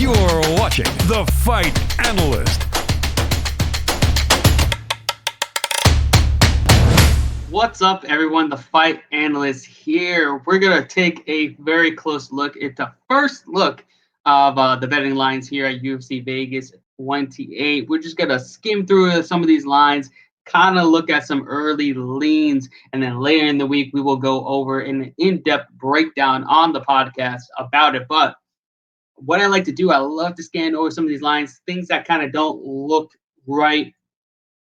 You're watching the Fight Analyst. What's up, everyone? The Fight Analyst here. We're going to take a very close look at the first look of the betting lines here at UFC Vegas 28. We're just going to skim through some of these lines, kind of look at some early leans, and then later in the week, we will go over an in-depth breakdown on the podcast about it. But what I like to do, I love to scan over some of these lines, things that kind of don't look right,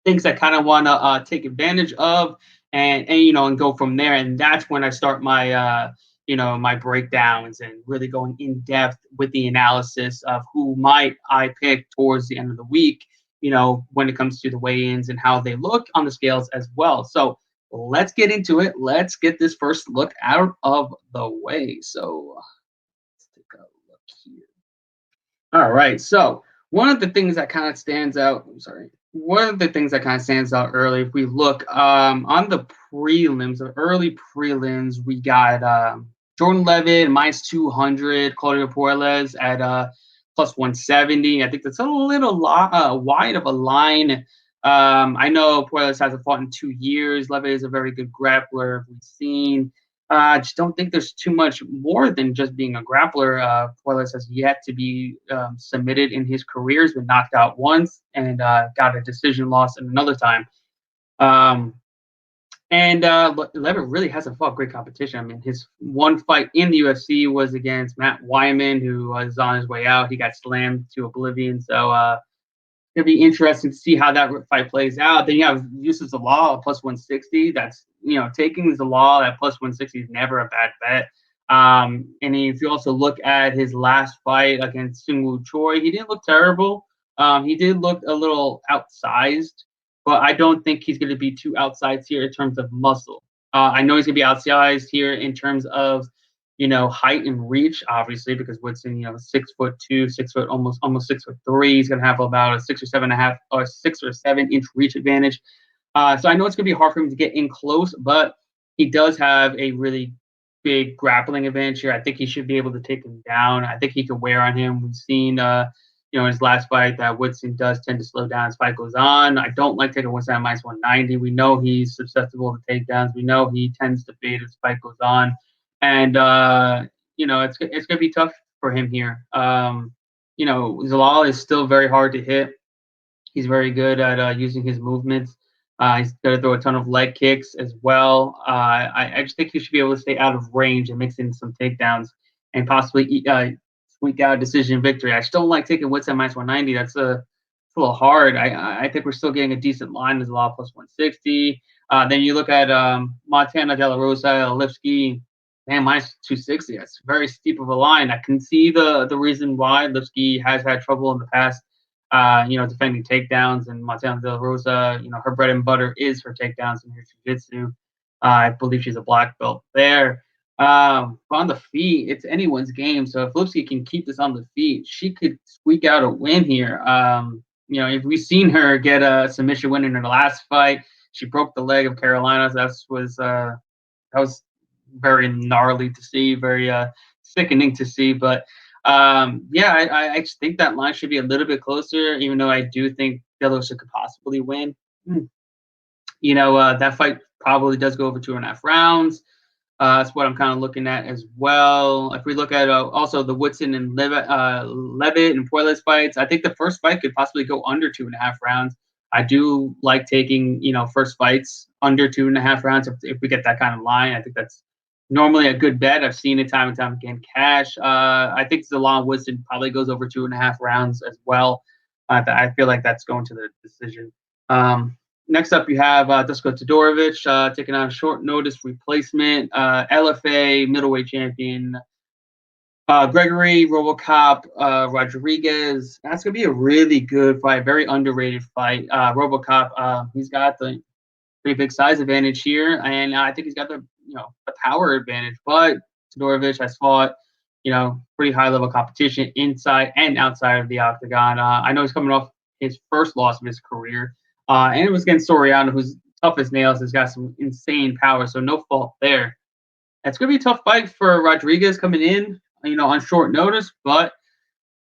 things I kind of want to take advantage of, and go from there. And that's when I start my my breakdowns and really going in depth with the analysis of who might I pick towards the end of the week. When it comes to the weigh-ins and how they look on the scales as well. So let's get into it. Let's get this first look out of the way. So let's take a look here. All right. So one of the things that kind of stands out. One of the things that kind of stands out early, if we look on the prelims, the early prelims, we got Jordan Levitt minus 200, Claudio Puelles at plus 170. I think that's a little wide of a line. I know Puelles hasn't fought in 2 years. Levitt is a very good grappler. We've seen. I just don't think there's too much more than just being a grappler. Puelles has yet to be submitted in his career. He's been knocked out once and got a decision loss another time. Levitt really hasn't fought great competition. I mean, his one fight in the UFC was against Matt Wyman, who was on his way out. He got slammed to oblivion. So it'll be interesting to see how that fight plays out. Then you have Yusuf Zalal at plus 160. That's, taking Zalal at plus 160 is never a bad bet. And if you also look at his last fight against Seungwoo Choi, he didn't look terrible. He did look a little outsized, but I don't think he's going to be too outsized here in terms of muscle. I know he's going to be outsized here in terms of height and reach, obviously, because Woodson, 6'2", 6 foot, almost 6'3". He's gonna have about a 6 or 7 inch reach advantage. So I know it's gonna be hard for him to get in close, but he does have a really big grappling advantage here. I think he should be able to take him down. I think he can wear on him. We've seen, in his last fight that Woodson does tend to slow down as fight goes on. I don't like taking Woodson at minus 190. We know he's susceptible to takedowns. We know he tends to fade as fight goes on. And it's gonna be tough for him here. Zalal is still very hard to hit. He's very good at using his movements. He's going to throw a ton of leg kicks as well. I just think he should be able to stay out of range and mix in some takedowns and possibly squeak out a decision victory. I still don't like taking Woods at minus 190. That's a little hard. I think we're still getting a decent line as Zalal plus 160. Then you look at Montana, De La Rosa, Lipsky. Man, minus 260. That's very steep of a line. I can see the reason why Lipsky has had trouble in the past, defending takedowns. And Montana De La Rosa, her bread and butter is her takedowns and her jiu-jitsu. I believe she's a black belt there. On the feet, it's anyone's game. So if Lipsky can keep this on the feet, she could squeak out a win here. If we've seen her get a submission win in her last fight, she broke the leg of Carolina. So that was very gnarly to see, very sickening to see. But I just think that line should be a little bit closer, even though I do think De La Rosa could possibly win. That fight probably does go over 2.5 rounds. That's what I'm kind of looking at as well. If we look at also the Woodson and Levitt and Puelles fights, I think the first fight could possibly go under 2.5 rounds. I do like taking, first fights under 2.5 rounds if we get that kind of line. I think that's normally a good bet. I've seen it time and time again cash. I think Zalal Woodson probably goes over 2.5 rounds as well. I feel like that's going to the decision. Next up, you have Dusko Todorovic taking on a short notice replacement, LFA middleweight champion Gregory Robocop Rodriguez. That's going to be a really good fight, very underrated fight. Robocop, he's got the pretty big size advantage here, and I think he's got the power advantage. But Todorovic has fought pretty high level competition inside and outside of the octagon. I know he's coming off his first loss of his career, and it was against Soriano, who's tough as nails, has got some insane power, so no fault there. It's going to be a tough fight for Rodriguez coming in, on short notice, but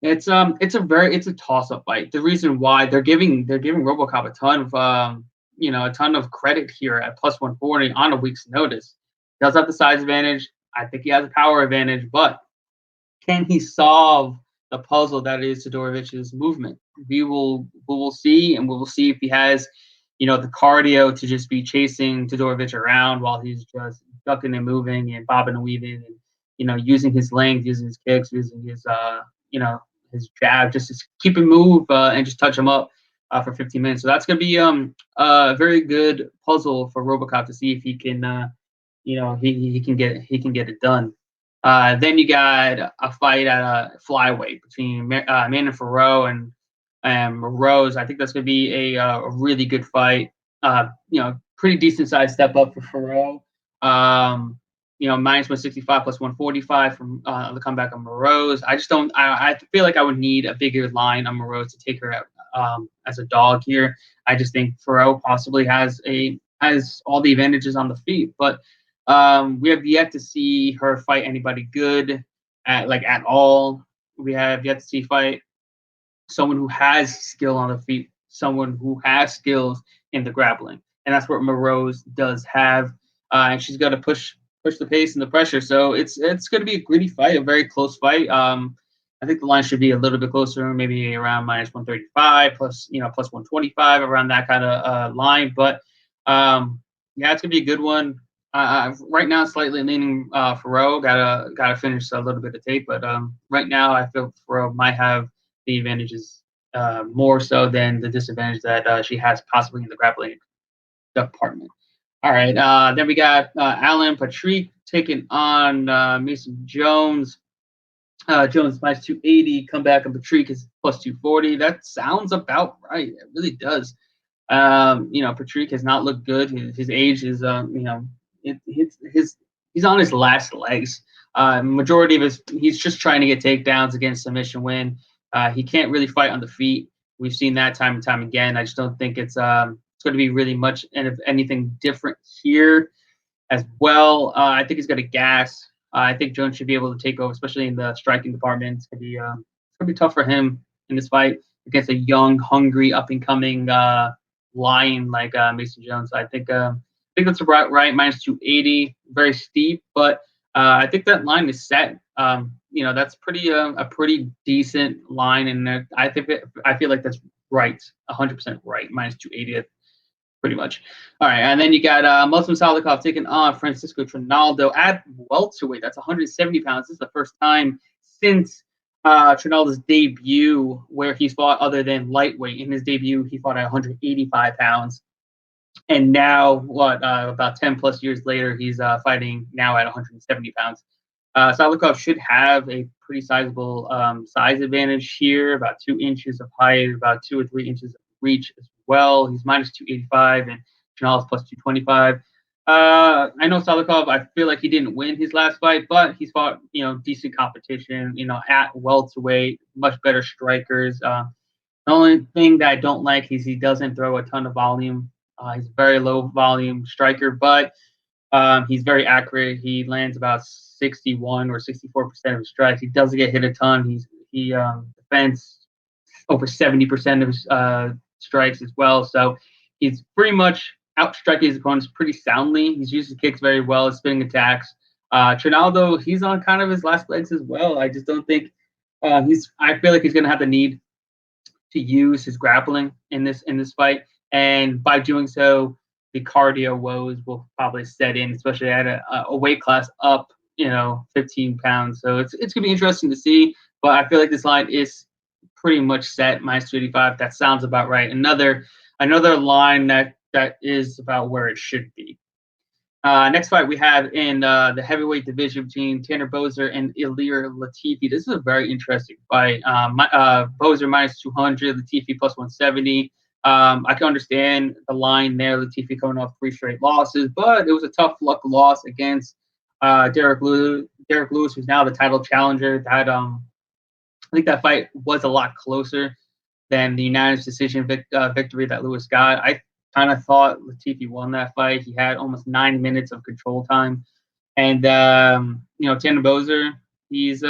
It's a toss up fight. The reason why they're giving RoboCop a ton of a ton of credit here at plus 140 on a week's notice. He does have the size advantage. I think he has a power advantage, but can he solve the puzzle that is Todorovic's movement? We will see, and we will see if he has, the cardio to just be chasing Todorovic around while he's just ducking and moving and bobbing and weaving, and using his length, using his kicks, using you know, his jab, just to keep him move and just touch him up for 15 minutes. So that's gonna be a very good puzzle for RoboCop to see if he can he can get it done. Then you got a fight at a flyweight between Manon Farrow and Rose. I think that's going to be a really good fight. Pretty decent size step up for Farrow. Minus 165 plus 145 from the comeback of Morose. I just don't. I feel like I would need a bigger line on Morose to take her out as a dog here. I just think Farrow possibly has all the advantages on the feet, but we have yet to see her fight anybody good at all. We have yet to see fight someone who has skill on the feet, someone who has skills in the grappling, and that's what Morose does have. And she's got to push the pace and the pressure. So it's going to be a gritty fight, a very close fight. I think the line should be a little bit closer, maybe around minus 135 plus plus 125 around that kind of line. But yeah, it's gonna be a good one. Right now, slightly leaning Farrow. Gotta finish a little bit of tape, but right now I feel Farrow might have the advantages more so than the disadvantage that she has possibly in the grappling department. All right, then we got Alan Patrick taking on Mason Jones. Jones minus 280, comeback, and Patrick is plus 240. That sounds about right. It really does. Patrick has not looked good. His age is, he's on his last legs. Majority of he's just trying to get takedowns against submission win. He can't really fight on the feet. We've seen that time and time again. I just don't think it's going to be really much anything different here as well. I think he's got a gas. I think Jones should be able to take over, especially in the striking department. It's gonna be tough for him in this fight against a young, hungry, up and coming lion like Mason Jones. So I think that's about right. Minus 280, very steep, but I think that line is set. That's a pretty decent line, and I feel like that's right, 100% right. Minus 280. Pretty much. All right, and then you got Muslim Salikov taking on Francisco Trinaldo at welterweight. That's 170 pounds. This is the first time since Trinaldo's debut where he's fought other than lightweight. In his debut, he fought at 185 pounds. And now, about 10 plus years later, he's fighting now at 170 pounds. Salikov should have a pretty sizable size advantage here, about 2 inches of height, about 2 or 3 inches of reach as well. He's minus 285 and Chanel's plus 225. I know Salikov, I feel like he didn't win his last fight, but he's fought, decent competition, at welterweight, much better strikers. The only thing that I don't like is he doesn't throw a ton of volume. He's a very low volume striker, but he's very accurate. He lands about 61 or 64% of his strikes. He doesn't get hit a ton. He defends over 70% of his strikes as well. So he's pretty much outstriking his opponents pretty soundly. He's used his kicks very well, his spinning attacks. Trinaldo, he's on kind of his last legs as well. I just don't think I feel like he's going to have the need to use his grappling in this fight, and by doing so, the cardio woes will probably set in, especially at a weight class up, 15 pounds. So it's going to be interesting to see. But I feel like this line is pretty much set, minus 285. That sounds about right. Another line that is about where it should be. Next fight we have in the heavyweight division between Tanner Boser and Ilir Latifi. This is a very interesting fight. Boser minus 200, Latifi plus 170. I can understand the line there. Latifi coming off 3 straight losses, but it was a tough luck loss against Derek Lewis, who's now the title challenger. I think that fight was a lot closer than the unanimous decision victory that Lewis got. I kind of thought Latifi won that fight. He had almost 9 minutes of control time. And, Tanner Boser, He's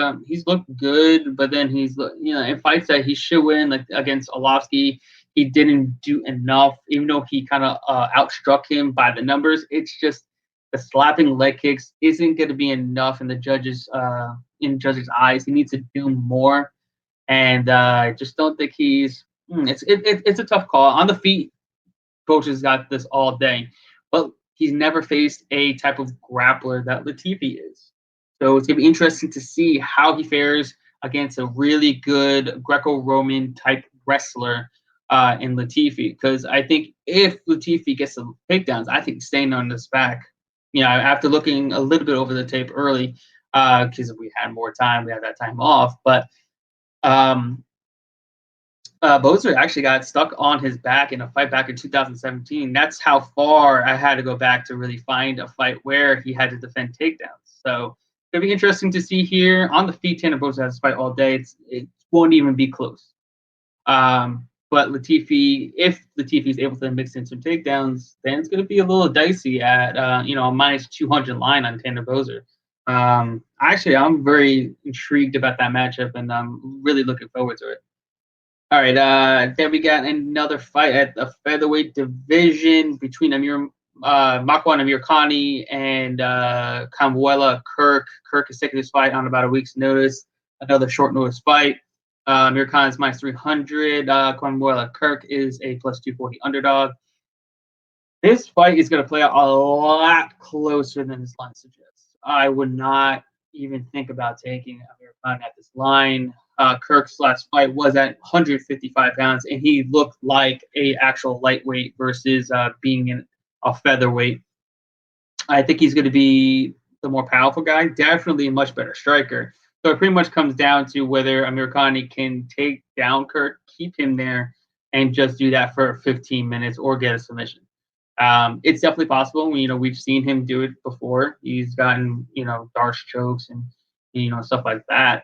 looked good, but then in fights that he should win, like against Orlovsky, he didn't do enough. Even though he kind of outstruck him by the numbers, it's just the slapping leg kicks isn't going to be enough in the judges' eyes. He needs to do more, and I just don't think he's. It's a tough call on the feet. Coaches got this all day, but he's never faced a type of grappler that Latifi is. So it's gonna be interesting to see how he fares against a really good Greco-Roman type wrestler in Latifi. Because I think if Latifi gets some takedowns, I think staying on his back. After looking a little bit over the tape early, because we had more time, we had that time off, but um, Bozer actually got stuck on his back in a fight back in 2017. That's how far I had to go back to really find a fight where he had to defend takedowns. So it'll be interesting to see here on the feet. Tanner Bozer has to fight all day. It won't even be close. But Latifi, if Latifi is able to mix in some takedowns, then it's going to be a little dicey at a minus 200 line on Tanner Bozer. Actually, I'm very intrigued about that matchup, and I'm really looking forward to it. All right, then we got another fight at the featherweight division between Makwan Amirkhani and Kamwela Kirk. Kirk is taking this fight on about a week's notice. Another short notice fight. Amirkhan is minus 300. Kamwela Kirk is a plus 240 underdog. This fight is going to play out a lot closer than this line suggests. I would not even think about taking Amir Khan at this line. Kirk's last fight was at 155 pounds, and he looked like a actual lightweight versus being in a featherweight. I think he's going to be the more powerful guy, definitely a much better striker. So it pretty much comes down to whether Amir Khan can take down Kirk, keep him there, and just do that for 15 minutes or get a submission. It's definitely possible. We've seen him do it before. He's gotten, Darce chokes and, stuff like that.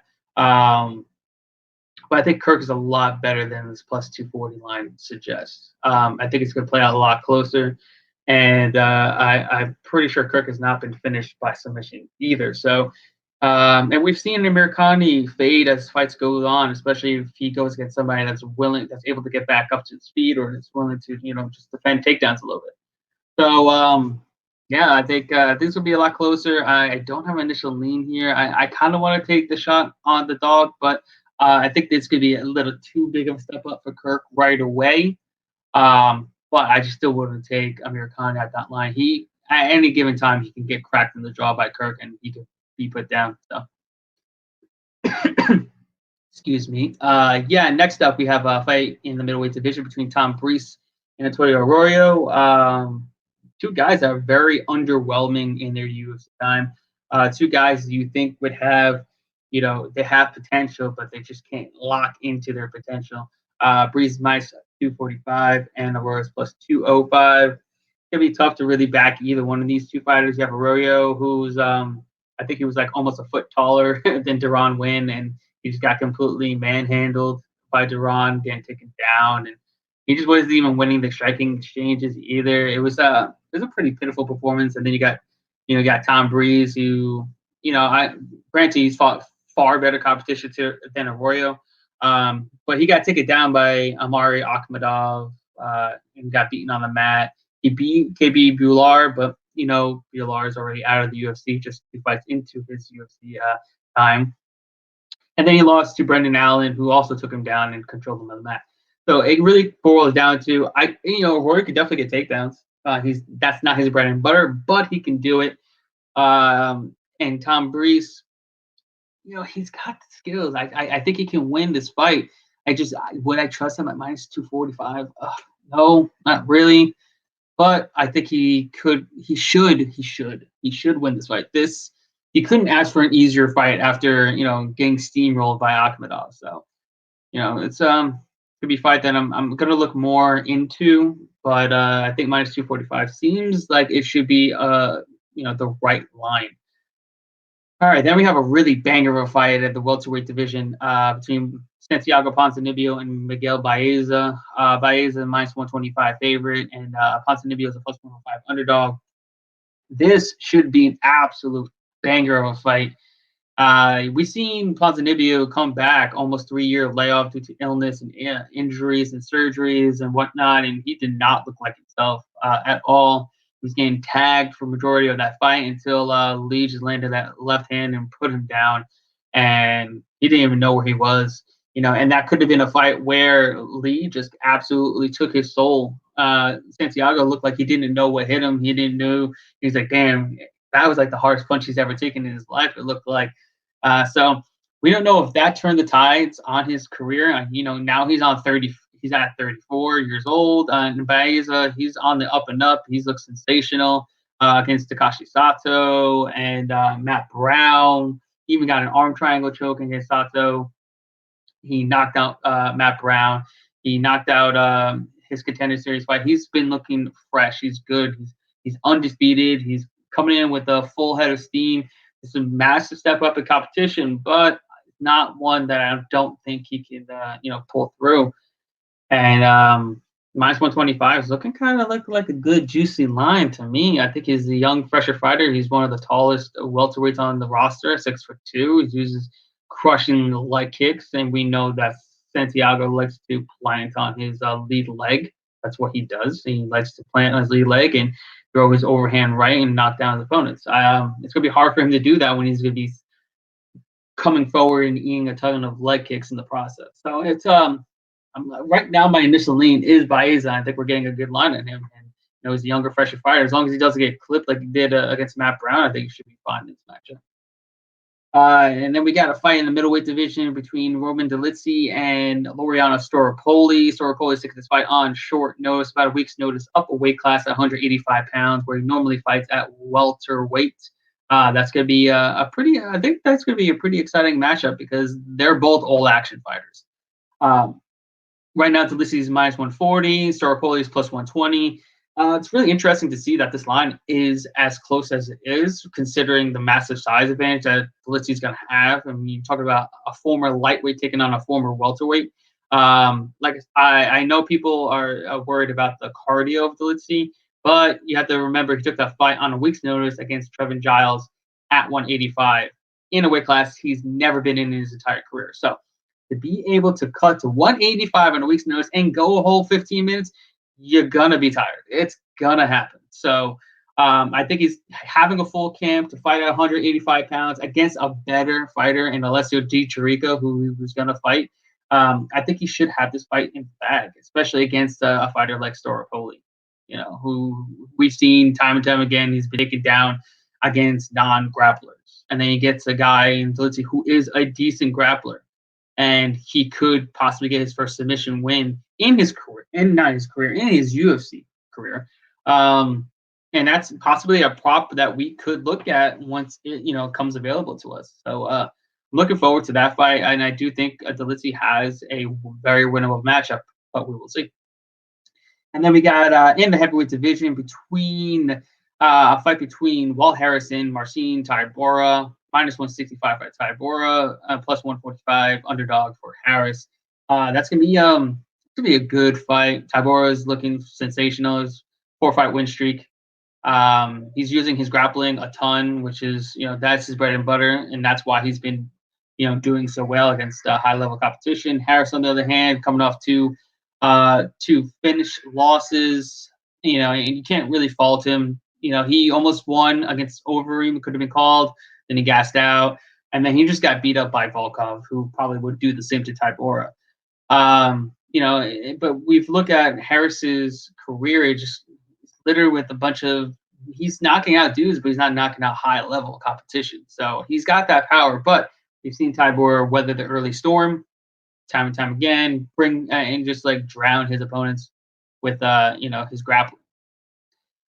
But I think Kirk is a lot better than this plus 240 line suggests. I think it's going to play out a lot closer. And I'm pretty sure Kirk has not been finished by submission either. So, and we've seen Amirkhani fade as fights go on, especially if he goes against somebody that's able to get back up to his feet or is willing to, just defend takedowns a little bit. So, I think this will be a lot closer. I don't have an initial lean here. I kind of want to take the shot on the dog, but I think this could be a little too big of a step up for Kirk right away. But I just still wouldn't take Amir Khan at that line. At any given time, he can get cracked in the jaw by Kirk and he could be put down. So, excuse me. Next up, we have a fight in the middleweight division between Tom Breese and Antonio Arroyo. Two guys that are very underwhelming in their UFC time. Two guys you think would have, they have potential, but they just can't lock into their potential. Breeze minus 245 and Arroyo's plus 205. It's going to be tough to really back either one of these two fighters. You have Arroyo, who's, I think he was like almost a foot taller than Deron Wynn, and he just got completely manhandled by Deron, getting taken down, and he just wasn't even winning the striking exchanges either. It was a pretty pitiful performance. And then you got Tom Breeze, who, granted he's fought far better competition than Arroyo, but he got taken down by Amari Akhmadov and got beaten on the mat. He beat KB Bular, but Bular is already out of the UFC, just 2 fights into his UFC time. And then he lost to Brendan Allen, who also took him down and controlled him on the mat. So it really boils down to Roy could definitely get takedowns. That's not his bread and butter, but he can do it. And Tom Breese, he's got the skills. I think he can win this fight. Would I trust him at minus 245? No, not really. But I think he should win this fight. He couldn't ask for an easier fight after getting steamrolled by Akhmadov. So it's could be a fight that I'm gonna look more into, but I think minus 245 seems like it should be the right line. All right, then we have a really banger of a fight at the welterweight division between Santiago Ponzinibbio and Miguel Baeza. Baeza minus 125 favorite, and Ponzinibbio is a plus 105 underdog. This should be an absolute banger of a fight. We've seen Ponzinibbio come back almost 3 year layoff due to illness and injuries and surgeries and whatnot, and he did not look like himself at all. He was getting tagged for majority of that fight until Lee just landed that left hand and put him down, and he didn't even know where he was. And that could have been a fight where Lee just absolutely took his soul. Santiago looked like he didn't know what hit him. He didn't know. He was like, damn, that was like the hardest punch he's ever taken in his life, it looked like. So we don't know if that turned the tides on his career. Now he's on 30. He's at 34 years old. And Baeza, he's on the up and up. He's looked sensational against Takashi Sato and Matt Brown. He even got an arm triangle choke against Sato. He knocked out Matt Brown. He knocked out his Contender Series fight. He's been looking fresh. He's good. He's undefeated. He's coming in with a full head of steam. It's a massive step up in competition, but not one that I don't think he can, pull through. And minus 125 is looking kind of like a good juicy line to me. I think he's a young, fresher fighter. He's one of the tallest welterweights on the roster, 6'2". He uses crushing leg kicks, and we know that Santiago likes to plant on his lead leg. That's what he does. He likes to plant on his lead leg and throw his overhand right and knock down his opponents. It's going to be hard for him to do that when he's going to be coming forward and eating a ton of leg kicks in the process. So it's right now my initial lean is Baeza. I think we're getting a good line on him. And he's a younger, fresher fighter. As long as he doesn't get clipped like he did against Matt Brown, I think he should be fine in this matchup. And then we got a fight in the middleweight division between Roman Dolidze and Laureano Staropoli. Staropoli took this fight on short notice, about a week's notice, up a weight class at 185 pounds, where he normally fights at welterweight. That's going to be I think that's going to be a pretty exciting matchup because they're both all-action fighters. Right now, Dolidze is minus 140, Staropoli is plus 120. It's really interesting to see that this line is as close as it is, considering the massive size advantage that Dolidze is going to have. I mean, you talk about a former lightweight taking on a former welterweight. I know people are worried about the cardio of Dolidze, but you have to remember he took that fight on a week's notice against Trevin Giles at 185 in a weight class he's never been in his entire career. So to be able to cut to 185 on a week's notice and go a whole 15 minutes, you're going to be tired. It's going to happen. So I think he's having a full camp to fight at 185 pounds against a better fighter in Alessio Di Chirico, who he was going to fight. I think he should have this fight in the bag, especially against a fighter like Staropoli, who we've seen time and time again. He's been taken down against non-grapplers. And then he gets a guy in Dolidze who is a decent grappler. And he could possibly get his first submission win in his career, in his UFC career. And that's possibly a prop that we could look at once it, comes available to us. So I'm looking forward to that fight. And I do think Dolidze has a very winnable matchup, but we will see. And then we got in the heavyweight division a fight between Walt Harrison, Marcin Tybura, minus 165 by Tybura, plus 145 underdog for Harris. That's gonna be a good fight. Tybura is looking sensational. His 4-fight win streak. He's using his grappling a ton, which is that's his bread and butter, and that's why he's been doing so well against high level competition. Harris, on the other hand, coming off two finish losses, and you can't really fault him. He almost won against Overeem, could have been called. Then he gassed out, and then he just got beat up by Volkov, who probably would do the same to Tybura. But we've looked at Harris's career, just littered with a bunch of he's knocking out dudes, but he's not knocking out high level competition. So he's got that power, but we've seen Tybura weather the early storm time and time again, and just like drown his opponents with his grappling.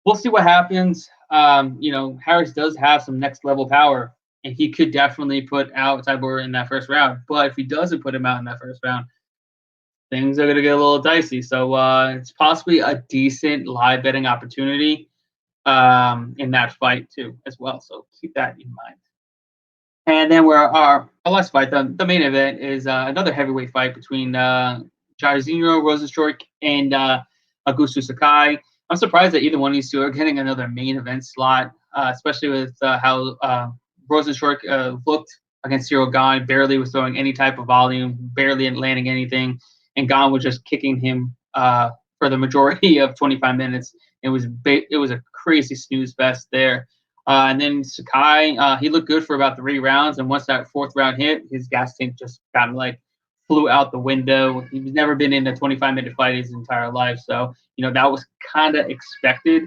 We'll see what happens. Harris does have some next level power, and he could definitely put out Tybura in that first round. But if he doesn't put him out in that first round, things are going to get a little dicey. So it's possibly a decent live betting opportunity in that fight too, as well. So keep that in mind. And then our last fight, the main event, is another heavyweight fight between Jairzinho Rozenstruik and Augusto Sakai. I'm surprised that either one of these two are getting another main event slot, especially with how Rozenstruik looked against Cyril Gane. Barely was throwing any type of volume, barely landing anything, and Gane was just kicking him for the majority of 25 minutes. It was a crazy snooze fest there. And then Sakai, he looked good for about 3 rounds, and once that 4th round hit, his gas tank just kind of like flew out the window. He's never been in a 25-minute fight his entire life, so that was kind of expected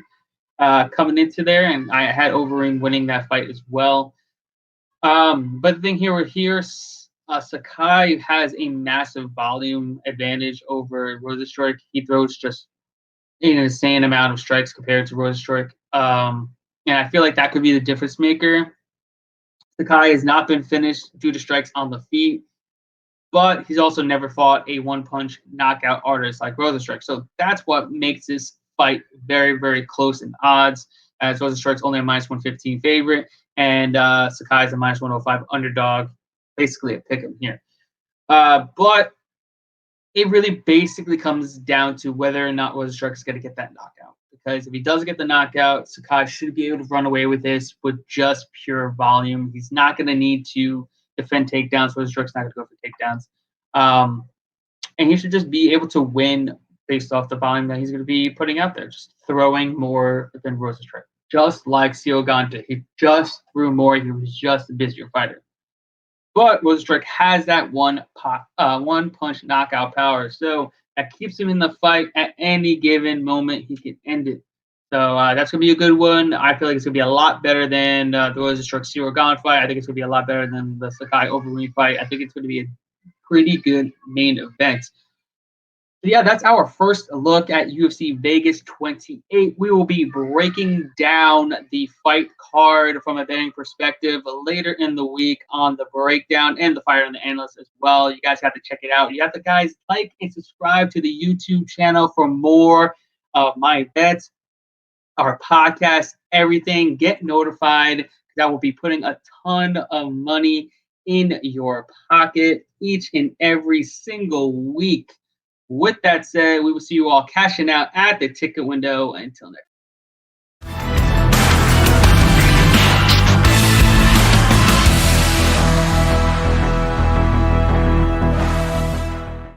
coming into there, and I had Overeem winning that fight as well. But the thing here, Sakai has a massive volume advantage over Rozenstruik. He throws just an insane amount of strikes compared to Rozenstruik. And I feel like that could be the difference maker. Sakai has not been finished due to strikes on the feet, but he's also never fought a one-punch knockout artist like Rozenstruik. So that's what makes this fight very, very close in odds, as Rozenstruik's only a -115 favorite, and Sakai's a -105 underdog, basically a pick-em here. But it really basically comes down to whether or not Rozenstruik is going to get that knockout. Because if he doesn't get the knockout, Sakai should be able to run away with this with just pure volume. He's not going to need to defend takedowns. Rozenstruik's not going to go for takedowns. And he should just be able to win based off the volume that he's going to be putting out there, just throwing more than Rozenstruik. Just like Cyril Gane did. He just threw more. He was just a busier fighter. But Rozenstruik has that one-punch knockout power, so that keeps him in the fight at any given moment. He can end it. So that's going to be a good one. I feel like it's going to be a lot better than the Rozenstruik Cyril Gane fight. I think it's going to be a lot better than the Sakai Overeem fight. I think it's going to be a pretty good main event. So yeah, that's our first look at UFC Vegas 28. We will be breaking down the fight card from a betting perspective later in the week on the breakdown and the Fight and the Analyst as well. You guys have to check it out. You have to, guys, like and subscribe to the YouTube channel for more of my bets, our podcast, everything. Get notified because I will be putting a ton of money in your pocket each and every single week. With that said, we will see you all cashing out at the ticket window. Until next.